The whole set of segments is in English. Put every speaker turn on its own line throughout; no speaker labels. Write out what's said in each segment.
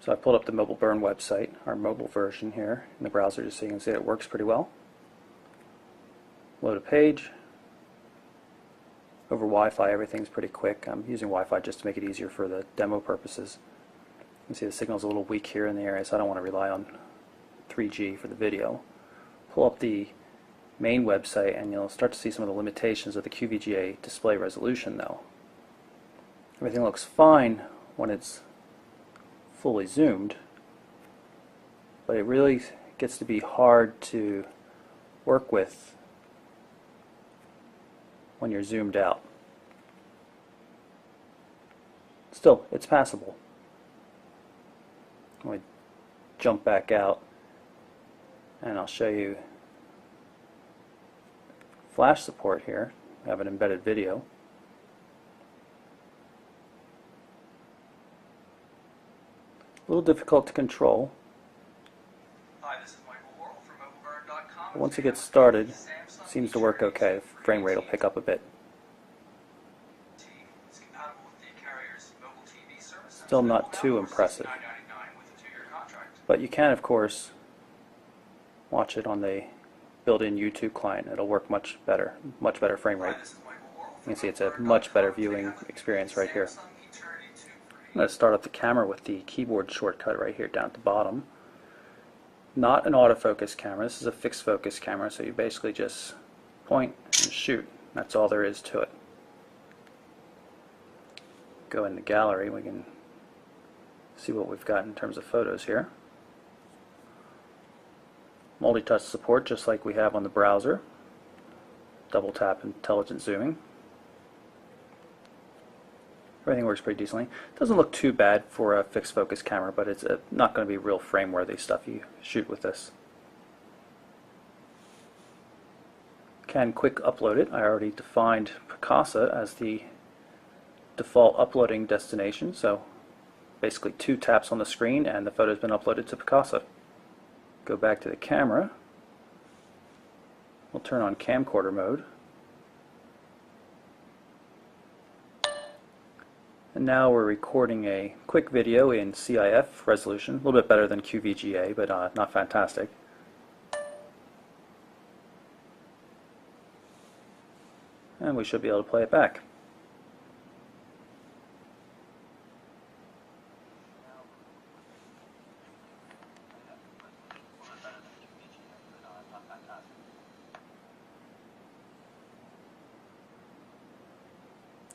So I pulled up the Mobile Burn website, our mobile version here in the browser, just so you can see it works pretty well. Load a page. Over Wi-Fi, everything's pretty quick. I'm using Wi-Fi just to make it easier for the demo purposes. You can see the signal's a little weak here in the area, so I don't want to rely on 3G for the video. Pull up the main website and you'll start to see some of the limitations of the QVGA display resolution though. Everything looks fine when it's fully zoomed, but it really gets to be hard to work with when you're zoomed out. Still, it's passable. Let me jump back out and I'll show you Flash support here. I have an embedded video. A little difficult to control.
Hi, this is Michael Worrell from MobileBurn.com.
Once it gets started, it seems to work okay. The frame rate will pick up a bit.
It's compatible with the carrier's mobile TV service.
Still not too impressive.
$69.99 with a 2-year contract.
But you can, of course, watch it on the built-in YouTube client. It'll work much better frame rate.
Hi, this is Michael Worrell
You
from
can see it's a much better viewing experience right here. I'm going to start up the camera with the keyboard shortcut right here down at the bottom. Not an autofocus camera. This is a fixed focus camera, so you basically just point and shoot. That's all there is to it. Go in the gallery. We can see what we've got in terms of photos here. Multi-touch support, just like we have on the browser. Double tap intelligent zooming. Everything works pretty decently. Doesn't look too bad for a fixed focus camera, but it's not going to be real frame-worthy stuff you shoot with this. Can quick upload it. I already defined Picasa as the default uploading destination, so basically 2 taps on the screen and the photo's been uploaded to Picasa. Go back to the camera. We'll turn on camcorder mode. And now we're recording a quick video in CIF resolution, a little bit better than QVGA, but not fantastic. And we should be able to play it back.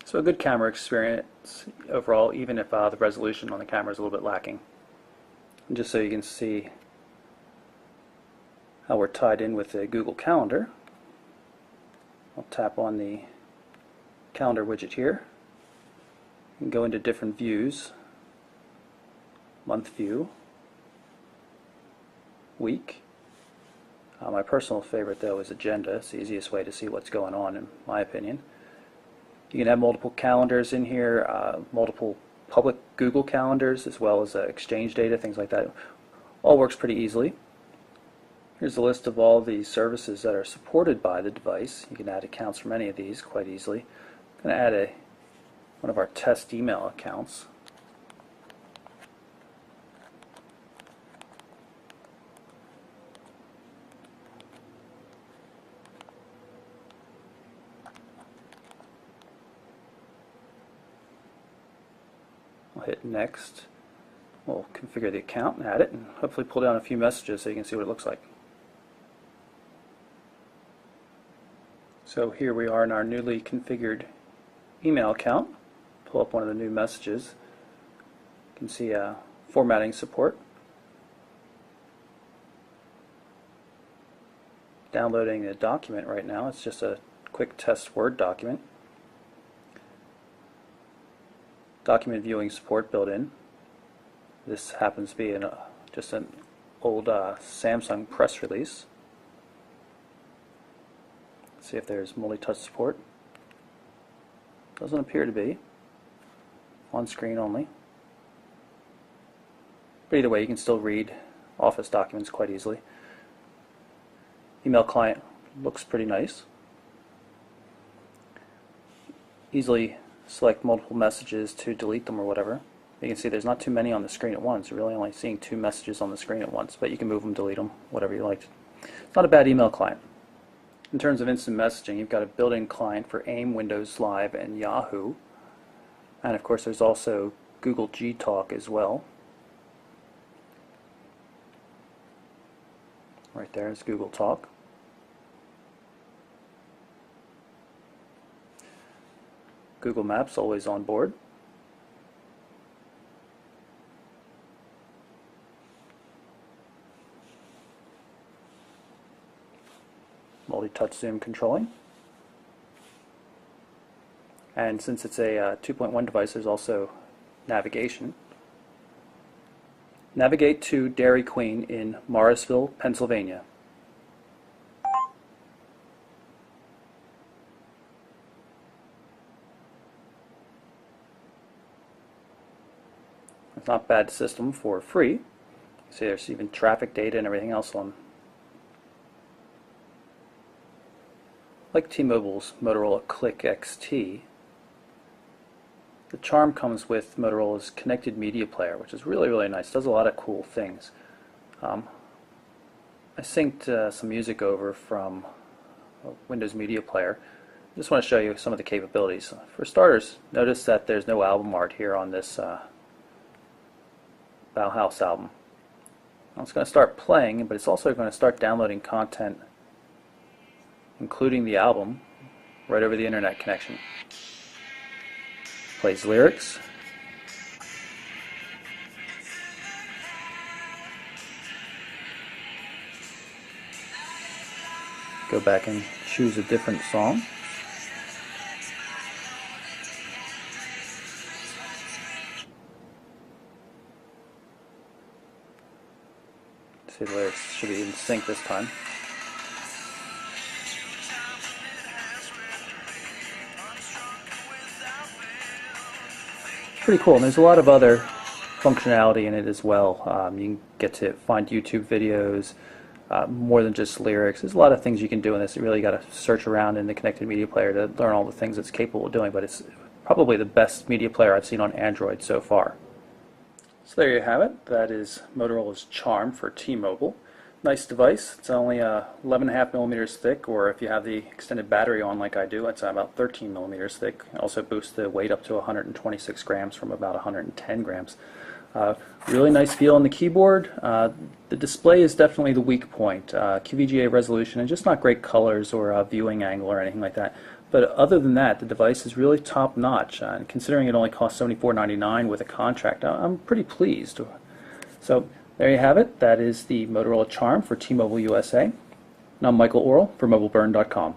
So a good camera experience overall, even if the resolution on the camera is a little bit lacking. And just so you can see how we're tied in with the Google Calendar, I'll tap on the calendar widget here and go into different views. Month view, week. My personal favorite though is agenda. It's the easiest way to see what's going on in my opinion. You can have multiple calendars in here, multiple public Google calendars as well as Exchange data, things like that. All works pretty easily. Here's a list of all the services that are supported by the device. You can add accounts from any of these quite easily. I'm going to add one of our test email accounts. I'll hit next. We'll configure the account and add it and hopefully pull down a few messages so you can see what it looks like. So here we are in our newly configured email account. Pull up one of the new messages. You can see formatting support. Downloading the document right now. It's just a quick test Word document. Document viewing support built in. This happens to be just an old Samsung press release. Let's see if there's multi-touch support. Doesn't appear to be. On screen only. But either way, you can still read Office documents quite easily. Email client looks pretty nice. Easily select multiple messages to delete them or whatever. You can see there's not too many on the screen at once. You're really only seeing 2 messages on the screen at once, but you can move them, delete them, whatever you like. It's not a bad email client. In terms of instant messaging, you've got a built-in client for AIM, Windows Live, and Yahoo. And of course there's also Google G Talk as well. Right there is Google Talk. Google Maps always on board. Multi-touch zoom controlling. And since it's a 2.1 device, there's also navigation. Navigate to Dairy Queen in Morrisville, Pennsylvania. It's not a bad system for free. See, there's even traffic data and everything else on. Like T-Mobile's Motorola Click XT, the charm comes with Motorola's connected media player, which is really, really nice. It does a lot of cool things. I synced some music over from Windows Media Player. I just want to show you some of the capabilities. For starters, notice that there's no album art here on this Bauhaus album. Now it's going to start playing, but it's also going to start downloading content, including the album, right over the internet connection. Plays lyrics. Go back and choose a different song. See, the lyrics should be in sync this time. Pretty cool, and there's a lot of other functionality in it as well. You can get to find YouTube videos, more than just lyrics. There's a lot of things you can do in this. You really got to search around in the connected media player to learn all the things it's capable of doing, but it's probably the best media player I've seen on Android so far. So there you have it. That is Motorola's Charm for T-Mobile. Nice device. It's only 11.5 millimeters thick, or if you have the extended battery on like I do, it's about 13 millimeters thick. It also boosts the weight up to 126 grams from about 110 grams. Really nice feel on the keyboard. The display is definitely the weak point. QVGA resolution and just not great colors or viewing angle or anything like that. But other than that, the device is really top notch. And considering it only costs $74.99 with a contract, I'm pretty pleased. So there you have it. That is the Motorola Charm for T-Mobile USA. And I'm Michael Orrell for MobileBurn.com.